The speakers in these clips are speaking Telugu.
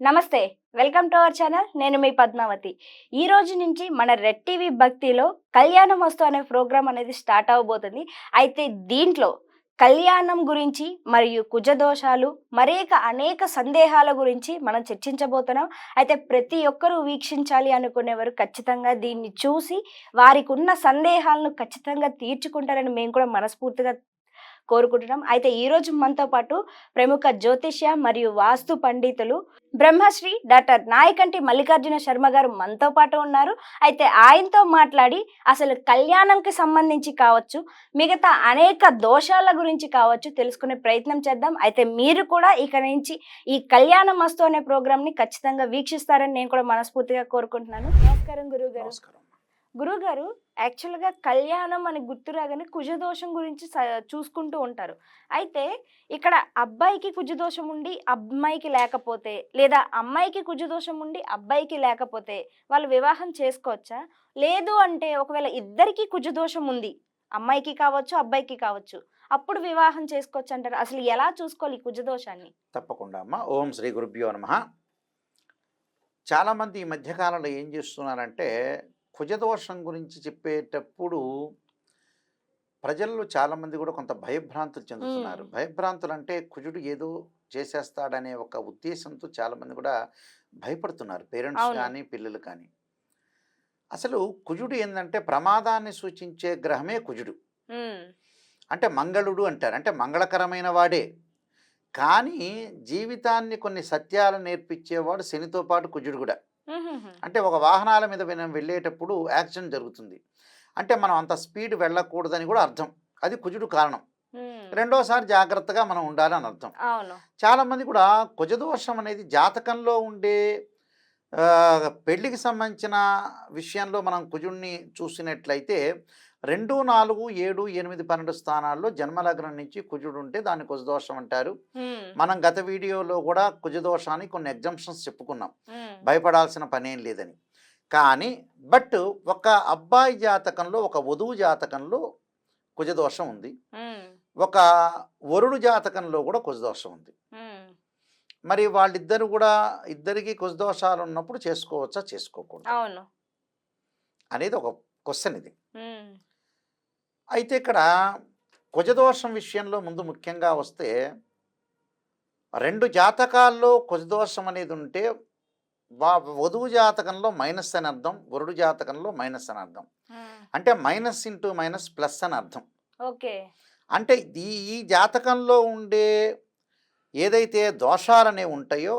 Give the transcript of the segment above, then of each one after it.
నమస్తే. Welcome to our channel. నేను మీ పద్మావతి. ఈ రోజు నుంచి మన రెడ్ టీవీ భక్తిలో కళ్యాణమస్తు అనే ప్రోగ్రామ్ అనేది స్టార్ట్ అవ్వబోతుంది. అయితే దీంట్లో కళ్యాణం గురించి మరియు కుజదోషాలు అనేక సందేహాల గురించి మనం చర్చించబోతున్నాం. అయితే ప్రతి ఒక్కరూ వీక్షించాలి అనుకునేవారు ఖచ్చితంగా దీన్ని చూసి వారికున్న సందేహాలను ఖచ్చితంగా తీర్చుకుంటారని మేము కూడా మనస్ఫూర్తిగా కోరుకుంటున్నాం. అయితే ఈరోజు మనతో పాటు ప్రముఖ జ్యోతిష్య మరియు వాస్తు పండితులు బ్రహ్మశ్రీ డాక్టర్ నాయకంటి మల్లికార్జున శర్మ గారు మనతో పాటు ఉన్నారు. అయితే ఆయనతో మాట్లాడి అసలు కళ్యాణంకి సంబంధించి కావచ్చు, మిగతా అనేక దోషాల గురించి కావచ్చు తెలుసుకునే ప్రయత్నం చేద్దాం. అయితే మీరు కూడా ఇక నుంచి ఈ కళ్యాణ మస్తు అనే ప్రోగ్రామ్ని ఖచ్చితంగా వీక్షిస్తారని నేను కూడా మనస్ఫూర్తిగా కోరుకుంటున్నాను. నమస్కారం గురువు గారు. గురుగారు, యాక్చువల్గా కళ్యాణం అని గుర్తు రాగానే కుజదోషం గురించి చూసుకుంటూ ఉంటారు. అయితే ఇక్కడ అబ్బాయికి కుజదోషం ఉండి అమ్మాయికి లేకపోతే, లేదా అమ్మాయికి కుజదోషం ఉండి అబ్బాయికి లేకపోతే వాళ్ళు వివాహం చేసుకోవచ్చా? లేదు అంటే ఒకవేళ ఇద్దరికి కుజదోషం ఉంది, అమ్మాయికి కావచ్చు అబ్బాయికి కావచ్చు, అప్పుడు వివాహం చేసుకోవచ్చు అంటారు. అసలు ఎలా చూసుకోవాలి ఈ కుజదోషాన్ని? తప్పకుండా అమ్మ. ఓం శ్రీ గురుభ్యో నమః. చాలామంది ఈ మధ్యకాలంలో ఏం చేస్తున్నారంటే కుజదోషం గురించి చెప్పేటప్పుడు ప్రజల్లో చాలామంది కూడా కొంత భయభ్రాంతులు చెందుతున్నారు. భయభ్రాంతులు అంటే కుజుడు ఏదో చేసేస్తాడనే ఒక ఉద్దేశంతో చాలామంది కూడా భయపడుతున్నారు, పేరెంట్స్ అవును. కానీ పిల్లలు కానీ. అసలు కుజుడు ఏంటంటే ప్రమాదాన్ని సూచించే గ్రహమే కుజుడు. ఉమ్, అంటే మంగళుడు అంటారు, అంటే మంగళకరమైన వాడే. కానీ జీవితాన్ని కొన్ని సత్యాలు నేర్పించేవాడు శనితో పాటు కుజుడు కూడా. ఉహుహు, అంటే ఒక వాహనాల మీద మనం వెళ్ళేటప్పుడు యాక్సిడెంట్ జరుగుతుంది అంటే మనం అంత స్పీడ్ వెళ్ళకూడదని కూడా అర్థం. అది కుజుడు కారణం. ఉమ్, రెండోసారి జాగ్రత్తగా మనం ఉండాలని అర్థం. అవును. చాలామంది కూడా కుజదోషం అనేది జాతకంలో ఉండే ఆ, పెళ్లికి సంబంధించిన విషయంలో మనం కుజుడిని చూసినట్లయితే 2, 4, 7, 8, 12 స్థానాల్లో జన్మలగ్నం నుంచి కుజుడు ఉంటే దాన్ని కుజదోషం అంటారు. ఉమ్, మనం గత వీడియోలో కూడా కుజదోషానికి కొన్ని ఎగ్జంప్షన్స్ చెప్పుకున్నాం, ఉమ్, భయపడాల్సిన పనేం లేదని. కానీ ఒక అబ్బాయి జాతకంలో, ఒక వధువు జాతకంలో కుజదోషం ఉంది, ఉమ్, ఒక వరుడు జాతకంలో కూడా కుజదోషం ఉంది. ఉమ్. మరి వాళ్ళిద్దరు కూడా ఇద్దరికి కుజదోషాలు ఉన్నప్పుడు చేసుకోవచ్చా చేసుకోకూడదు అవును. అనేది ఒక క్వశ్చన్ ఇది. ఉమ్, అయితే ఇక్కడ కుజదోషం విషయంలో ముందు ముఖ్యంగా వస్తే 2 జాతకాల్లో కుజదోషం అనేది ఉంటే వధువు జాతకంలో మైనస్ అని అర్థం, వరుడు జాతకంలో మైనస్ అని అర్థం. ఉమ్. అంటే మైనస్ ఇంటూ మైనస్ ప్లస్ అని అర్థం. ఓకే. అంటే ఈ జాతకంలో ఉండే ఏదైతే దోషాలనేవి ఉంటాయో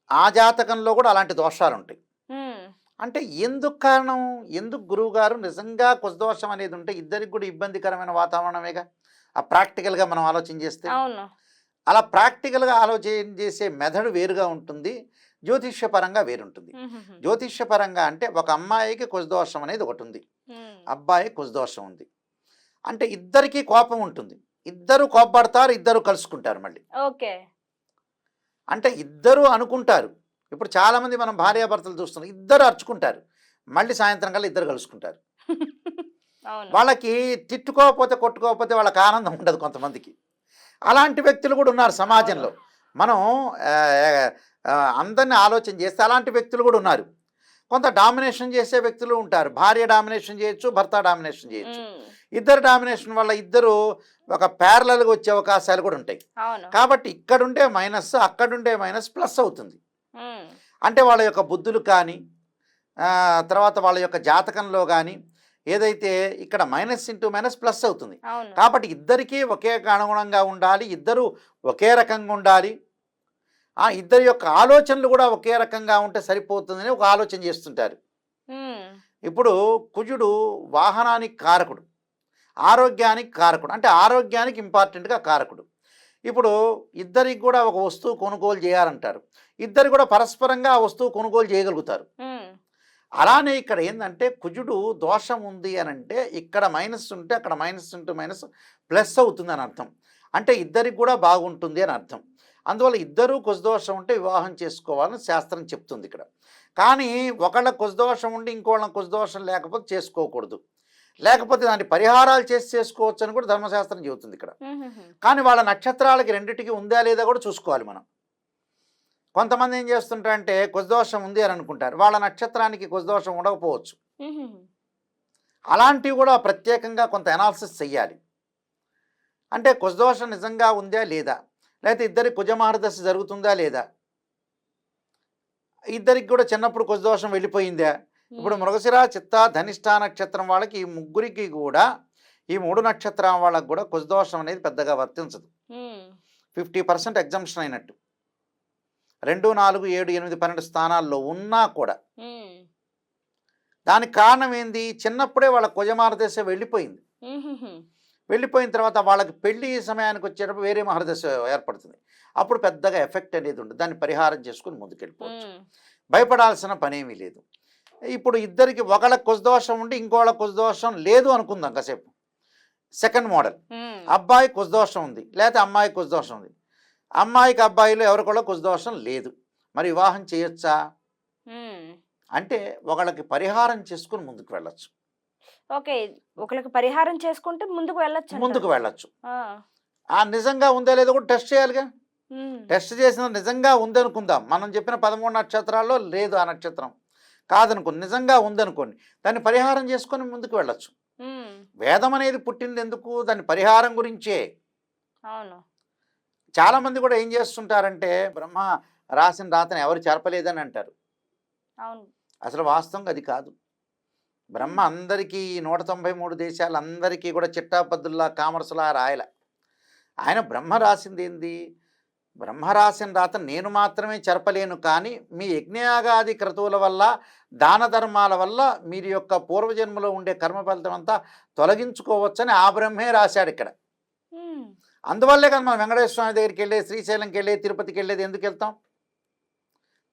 ఆ జాతకంలో కూడా అలాంటి దోషాలు ఉంటాయి. ఉమ్, అంటే ఎందుకు కారణం, ఎందుకు గురువుగారు నిజంగా కుజదోషం అనేది ఉంటే ఇద్దరికి కూడా ఇబ్బందికరమైన వాతావరణమేగా ఆ ప్రాక్టికల్గా మనం ఆలోచన చేస్తే. అవును. అలా ప్రాక్టికల్గా ఆలోచన చేసే మెథడ్ వేరుగా ఉంటుంది, జ్యోతిష్యపరంగా వేరుంటుంది. ఉహుహు, జ్యోతిష్యపరంగా అంటే ఒక అమ్మాయికి కుజదోషం అనేది ఒకటి ఉంది, ఉమ్, అబ్బాయి కుజదోషం ఉంది. అంటే ఇద్దరికీ కోపం ఉంటుంది, ఇద్దరు కోపపడతారు, ఇద్దరు కలుసుకుంటారు మళ్ళీ. ఓకే. అంటే ఇద్దరు అనుకుంటారు. ఇప్పుడు చాలామంది మనం భార్యాభర్తలు చూస్తున్నాం, ఇద్దరు అరుచుకుంటారు, మళ్ళీ సాయంత్రం కల్లా ఇద్దరు కలుసుకుంటారు. అవును. వాళ్ళకి తిట్టుకోకపోతే కొట్టుకోకపోతే వాళ్ళకి ఆనందం ఉండదు కొంతమందికి. అలాంటి వ్యక్తులు కూడా ఉన్నారు సమాజంలో. మనం ఆ, ఆ, అందరినీ ఆలోచన చేస్తే అలాంటి వ్యక్తులు కూడా ఉన్నారు. కొంత డామినేషన్ చేసే వ్యక్తులు ఉంటారు, భార్య డామినేషన్ చేయొచ్చు, భర్త డామినేషన్ చేయొచ్చు. ఉమ్, ఇద్దరు డామినేషన్ వల్ల ఇద్దరు ఒక ప్యారలల్గా వచ్చే అవకాశాలు కూడా ఉంటాయి. అవును. కాబట్టి ఇక్కడుండే మైనస్ అక్కడుండే మైనస్ ప్లస్ అవుతుంది. ఉమ్, అంటే వాళ్ళ యొక్క బుద్ధులు కానీ తర్వాత వాళ్ళ యొక్క జాతకంలో కానీ ఏదైతే ఇక్కడ మైనస్ ఇంటూ మైనస్ ప్లస్ అవుతుంది. అవును. కాబట్టి ఇద్దరికీ ఒకే అనుగుణంగా ఉండాలి, ఇద్దరు ఒకే రకంగా ఉండాలి, ఇద్దరి యొక్క ఆలోచనలు కూడా ఒకే రకంగా ఉంటే సరిపోతుందని ఒక ఆలోచన చేస్తుంటారు. ఉమ్, ఇప్పుడు కుజుడు వాహనానికి కారకుడు, ఆరోగ్యానికి కారకుడు, అంటే ఆరోగ్యానికి ఇంపార్టెంట్గా కారకుడు. ఇప్పుడు ఇద్దరికి కూడా ఒక వస్తువు కొనుగోలు చేయాలంటారు, ఇద్దరు కూడా పరస్పరంగా ఆ వస్తువు కొనుగోలు చేయగలుగుతారు. ఉమ్, అలానే ఇక్కడ ఏంటంటే కుజుడు దోషం ఉంది అని అంటే ఇక్కడ మైనస్ ఉంటే అక్కడ మైనస్ ఇంటూ మైనస్ ప్లస్ అవుతుంది అని అర్థం. అంటే ఇద్దరికి కూడా బాగుంటుంది అని అర్థం. అందువల్ల ఇద్దరూ కుజదోషం ఉంటే వివాహం చేసుకోవాలని శాస్త్రం చెప్తుంది ఇక్కడ. కానీ ఒకళ్ళ కుజదోషం ఉండి ఇంకోళ్ళ కుజదోషం లేకపోతే చేసుకోకూడదు, లేకపోతే దాన్ని పరిహారాలు చేసి చేసుకోవచ్చు అని కూడా ధర్మశాస్త్రం చెబుతుంది ఇక్కడ. ఉహుహు, కానీ వాళ్ళ నక్షత్రాలకి రెండిటికి ఉందా లేదా కూడా చూసుకోవాలి మనం. కొంతమంది ఏం చేస్తుంటారంటే కుజదోషం ఉంది అని అనుకుంటారు, వాళ్ళ నక్షత్రానికి కుజదోషం ఉండకపోవచ్చు. హుహు. అలాంటివి కూడా ప్రత్యేకంగా కొంత అనాలిసిస్ చెయ్యాలి. అంటే కుజదోషం నిజంగా ఉందా లేదా, లేకపోతే ఇద్దరి కుజమహర్దశ జరుగుతుందా లేదా, ఇద్దరికి కూడా చిన్నప్పుడు కుజదోషం వెళ్ళిపోయిందా. ఇప్పుడు హ్మ్. మృగశిర, చిత్త, ధనిష్ట నక్షత్రం వాళ్ళకి ఈ ముగ్గురికి కూడా, ఈ 3 నక్షత్రం వాళ్ళకి కూడా కుజదోషం అనేది పెద్దగా వర్తించదు. హ్మ్. 50% ఎగ్జంప్షన్ అయినట్టు. 2, 4, 7, 8, 12 స్థానాల్లో ఉన్నా కూడా. హ్మ్. దానికి కారణం ఏంది, చిన్నప్పుడే వాళ్ళ కుజమహర్దశ వెళ్ళిపోయింది. హుహుహు. వెళ్ళిపోయిన తర్వాత వాళ్ళకి పెళ్లి సమయానికి వచ్చేటప్పుడు వేరే మహర్దశ ఏర్పడుతుంది. అప్పుడు పెద్దగా ఎఫెక్ట్ అనేది ఉండదు. దాన్ని పరిహారం చేసుకుని ముందుకెళ్ళిపోవచ్చు. హ్మ్. భయపడాల్సిన పనేమీ లేదు. ఇప్పుడు ఇద్దరికి ఒకళ్ళకి కుజదోషం ఉండి ఇంకోళ్ళకి కుజదోషం లేదు అనుకుందాం కాసేపు. సెకండ్ మోడల్, హ్మ్. అబ్బాయి కుజదోషం ఉంది, లేకపోతే అమ్మాయి కుజదోషం ఉంది. అమ్మాయికి అబ్బాయిలో ఎవరికొకళ్ళ కుజదోషం లేదు, మరి వివాహం చేయొచ్చా హ్మ్. అంటే ఒకళ్ళకి పరిహారం చేసుకుని ముందుకు వెళ్ళొచ్చు. ఓకే. ఒకళ్ళకి పరిహారం చేసుకుంటే ముందుకు ముందుకు వెళ్ళొచ్చంటారు. వెళ్ళొచ్చు. ఆ! ఆ నిజంగా ఉందో లేదో కూడా టెస్ట్ చేయాలిగా. హ్మ్. టెస్ట్ చేసిన నిజంగా ఉందనుకుందాం, మనం చెప్పిన 13 నక్షత్రాల్లో లేదు ఆ నక్షత్రం, కాదనుకోండి, నిజంగా ఉందనుకోండి, దాన్ని పరిహారం చేసుకొని ముందుకు వెళ్ళొచ్చు. హ్మ్. వేదం అనేది పుట్టింది ఎందుకు, దాని పరిహారం గురించే. అవును. చాలామంది కూడా ఏం చేస్తుంటారంటే బ్రహ్మ రాసిన రాతను ఎవరు చెరపలేదని అంటారు. అవును. అసలు వాస్తవంగా అది కాదు. బ్రహ్మ హ్మ్. అందరికీ 193 దేశాలందరికీ కూడా చిట్టాపద్దుల్లా కామర్సులా రాయల. ఆయన బ్రహ్మ రాసింది ఏంది, బ్రహ్మ రాసిన రాత నేను మాత్రమే చెరపలేను, కానీ మీ యజ్ఞయాగాది క్రతువుల వల్ల, దాన ధర్మాల వల్ల మీరు యొక్క పూర్వజన్మలో ఉండే కర్మ ఫలితం అంతా తొలగించుకోవచ్చని ఆ బ్రహ్మే రాశాడు ఇక్కడ. హ్మ్. అందువల్లే కదా మనం వెంకటేశ్వర స్వామి దగ్గరికి వెళ్ళి, శ్రీశైలంకి వెళ్ళి, తిరుపతికి వెళ్ళేది ఎందుకు వెళ్తాం.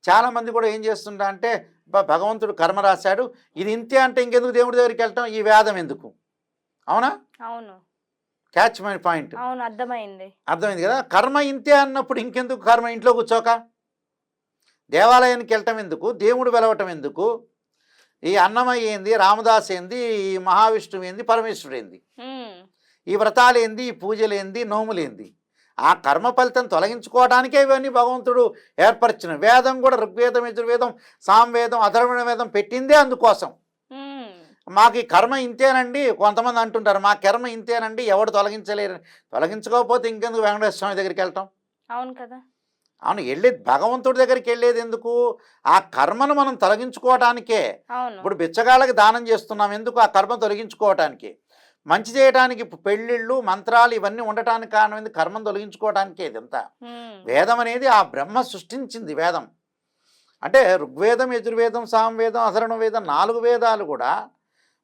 చాలామంది కూడా ఏం చేస్తుంటా అంటే భగవంతుడు కర్మ రాశాడు, ఇది ఇంతే అంటే ఇంకెందుకు దేవుడి దగ్గరికి వెళ్ళటం, ఈ వేదం ఎందుకు. అవునా? అవును. Catch my point. అవును. అర్థమైంది. అర్థమైంది కదా. కర్మ ఇంతే అన్నప్పుడు ఇంకెందుకు కర్మ, ఇంట్లో కూర్చోక దేవాలయానికి వెళ్ళటం ఎందుకు, దేవుడు వెలవటం ఎందుకు, ఈ అన్నమయ్య ఏంది, రామదాస్ ఏంది, ఈ మహావిష్ణువు ఏంది, పరమేశ్వరుడు ఏంది, హ్మ్. ఈ వ్రతాలేంది, ఈ పూజలేంది, నోములేంది. ఆ కర్మ ఫలితం తొలగించుకోవడానికే ఇవన్నీ భగవంతుడు ఏర్పరిచిన. వేదం కూడా ఋగ్వేదం, యజుర్వేదం, సామవేదం, అథర్వణ వేదం పెట్టిందే అందుకోసం. హ్మ్. మాకు ఈ కర్మ ఇంతేనండి, కొంతమంది అంటుంటారు మా కర్మ ఇంతేనండి, ఎవడు తొలగించలేరు. తొలగించుకోకపోతే ఇంకెందుకు వెంకటేశ్వర స్వామి దగ్గరికి వెళ్తాం. అవును కదా! అవును, వెళ్ళేది భగవంతుడి దగ్గరికి వెళ్ళేది ఎందుకు, ఆ కర్మను మనం తొలగించుకోవటానికే. అవును. ఇప్పుడు బిచ్చగాళ్ళకి దానం చేస్తున్నాం ఎందుకు, ఆ కర్మ తొలగించుకోవటానికి. మంచి చేయడానికి పెళ్ళిళ్ళు, మంత్రాలు ఇవన్నీ ఉండటానికి కారణం ఏంది, కర్మను తొలగించుకోవటానికే ఇదంతా. హ్మ్. వేదం అనేది ఆ బ్రహ్మ సృష్టించింది వేదం. అంటే ఋగ్వేదం, యజుర్వేదం, సామవేదం, అథర్వణ వేదం 4 వేదాలు కూడా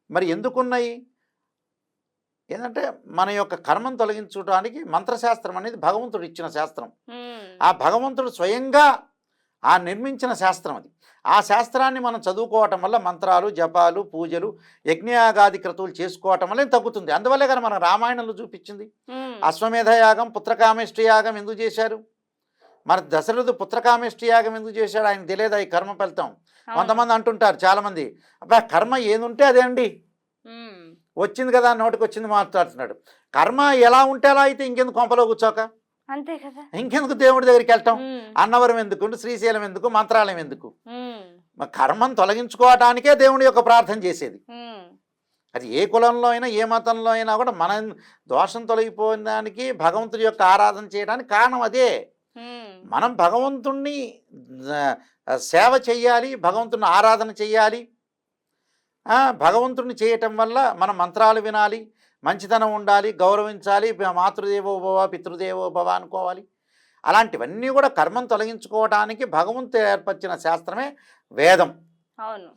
మరి ఎందుకున్నాయి, ఏంటంటే మన యొక్క కర్మను తొలగించడానికి. మంత్రశాస్త్రం అనేది భగవంతుడు ఇచ్చిన శాస్త్రం. హ్మ్. ఆ భగవంతుడు స్వయంగా ఆ నిర్మించిన శాస్త్రం అది. ఆ శాస్త్రాన్ని మనం చదువుకోవటం వల్ల మంత్రాలు, జపాలు, పూజలు, యజ్ఞయాగాది క్రతువులు చేసుకోవటం వల్ల తగ్గుతుంది. అందువల్లే కదా మన రామాయణంలో చూపించింది. హ్మ్. అశ్వమేధ యాగం, పుత్రకామేష్టి యాగం ఎందుకు చేశారు, మన దశరథుడు పుత్రకామేష్టి యాగం ఎందుకు చేశాడు, ఆయన తెలియదా ఈ కర్మ ఫలితం. అవును. కొంతమంది అంటుంటారు చాలామంది, అబ్బా కర్మ ఏదుంటే అదే అండి, హ్మ్. వచ్చింది కదా నోటికి వచ్చింది మాట్లాడుతున్నాడు. కర్మ ఎలా ఉంటే అలా అయితే ఇంకెందుకు కొంపలో కూర్చోక, అంతే కదా! ఇంకెందుకు దేవుడి దగ్గరికి వెళ్ళటం, హ్మ్. అన్నవరం ఎందుకు, శ్రీశైలం ఎందుకు, మంత్రాలయం ఎందుకు. హ్మ్. మరి కర్మను తొలగించుకోవటానికే దేవుడి యొక్క ప్రార్థన చేసేది. హ్మ్. అది ఏ కులంలో అయినా, ఏ మతంలో అయినా కూడా మన దోషం తొలగిపోవడానికి భగవంతుడి యొక్క ఆరాధన చేయడానికి కారణం అదే. హ్మ్. మనం భగవంతుణ్ణి సేవ చెయ్యాలి, భగవంతుని ఆరాధన చెయ్యాలి. భగవంతుడిని చేయటం వల్ల మనం మంత్రాలు వినాలి, మంచితనం ఉండాలి, గౌరవించాలి, మాతృదేవోభవ, పితృదేవోభవ అనుకోవాలి. అలాంటివన్నీ కూడా కర్మను తొలగించుకోవడానికి భగవంతుడు ఏర్పరిచిన శాస్త్రమే వేదం. అవును.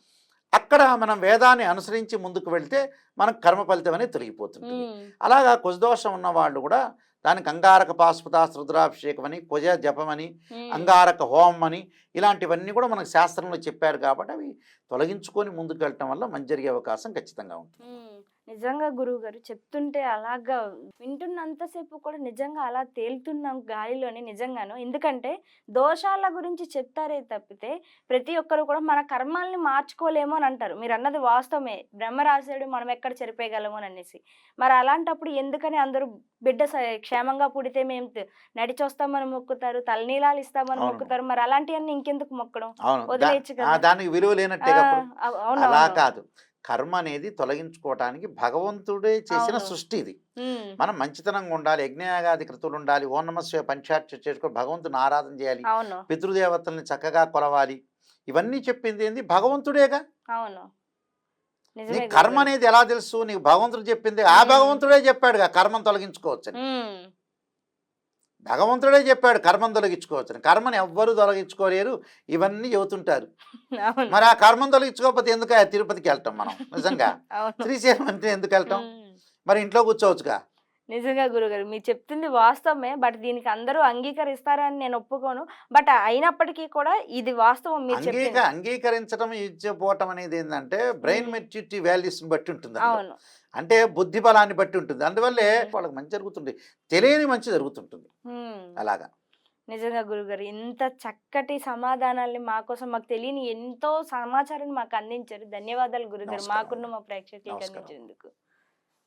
అక్కడ మనం వేదాన్ని అనుసరించి ముందుకు వెళ్తే మనకు కర్మ ఫలితం అనేది తొలగిపోతుంటుంది. హ్మ్. అలాగా కుజదోషం ఉన్న వాళ్ళు కూడా దానికి అంగారక పాశుపతాస్త్ర రుద్రాభిషేకం అని, కుజ జపమని, హ్మ్. అంగారక హోమం అని, ఇలాంటివన్నీ కూడా మనకు శాస్త్రంలో చెప్పారు కాబట్టి అవి తొలగించుకొని ముందుకు వెళ్ళటం వల్ల మంచి జరిగే అవకాశం ఖచ్చితంగా ఉంటుంది. హ్మ్. నిజంగా గురువుగారు చెప్తుంటే అలాగా వింటున్నంతసేపు కూడా నిజంగా అలా తేలుతున్నాం గాలిలోని నిజంగాను. ఎందుకంటే దోషాల గురించి చెప్తారే తప్పితే ప్రతి ఒక్కరు కూడా మన కర్మాల్ని మార్చుకోలేము అని అంటారు. మీరన్నది వాస్తవమే. బ్రహ్మ రాసాడు మనం ఎక్కడ చెరిపేయగలము అని అనేసి. మరి అలాంటప్పుడు ఎందుకని అందరూ బిడ్డ క్షేమంగా పుడితే మేము నడిచొస్తామని మొక్కుతారు. తలనీలాలు ఇస్తామని అవును. మొక్కుతారు. మరి అలాంటియన్నీ ఇంకెందుకు మొక్కడం? అవును. వదిలేయొచ్చు కదా! దానికి విలువ ఆ! లేనట్టేగా అప్పుడు. అలా అవునవును. కాదు. కర్మ అనేది తొలగించుకోవటానికి భగవంతుడే చేసిన అవును. సృష్టి ఇది. హ్మ్. మనం మంచితనంగా ఉండాలి, యజ్ఞయాగాది క్రతువులు ఉండాలి, ఓం నమః శివాయ పంచాక్షరి చేసుకొని భగవంతుని ఆరాధన చేయాలి, అవును. పితృదేవతల్ని చక్కగా కొలవాలి. ఇవన్నీ చెప్పింది ఏంది? భగవంతుడేగా. అవును. నిజమే నీకు కర్మ గురుగారు. అనేది ఎలా తెలుసు? నీకు భగవంతుడు చెప్పింది. ఆ హ్మ్. భగవంతుడే చెప్పాడుగా కర్మను తొలగించుకోవచ్చని. హ్మ్. భగవంతుడే చెప్పాడు కర్మను తొలగించుకోవచ్చని. కర్మని ఎవ్వరూ తొలగించుకోలేరు. ఇవన్నీ చెబుతుంటారు. అవును. మరి ఆ కర్మను తొలగించుకోకపోతే ఎందుకయ్యా తిరుపతికెళ్ళటం మనం నిజంగా? అవును. శ్రీశైలం అంటే ఎందుకెళ్ళటం? హ్మ్. మరి ఇంట్లో కూర్చోవచ్చుగా. నిజంగా గురుగారు. మీరు చెప్తుంది వాస్తవమే. బట్ దీనికి అందరూ అంగీకరిస్తారని నేను ఒప్పుకోను. బట్ అయినప్పటికీ కూడా ఇది వాస్తవం మీరు చెప్పింది. అంగీకరించడం, ఇచ్చిపోవటం అనేదేందంటే బ్రెయిన్ హ్మ్. మెచ్యూరిటీ వాల్యూస్‌ని బట్టి ఉంటుంది అందులో. అవును. అంటే బుద్ధి బలాన్ని బట్టి ఉంటుంది. అందువల్లే హ్మ్. వాళ్ళకి మంచి జరుగుతుంది. తెలియని మంచి జరుగుతుంటుంది. హ్మ్. అలాగా. నిజంగా గురుగారు. ఇంత చక్కటి సమాధానాల్ని మా కోసం మాకు తెలియని ఎంతో సమాచారాన్ని మాకు అందించారు. ధన్యవాదాలు గురుగారు. నమస్కారం మాకున్న అండి. మా ప్రేక్షకులకి నమస్కారం. అందించినందుకు.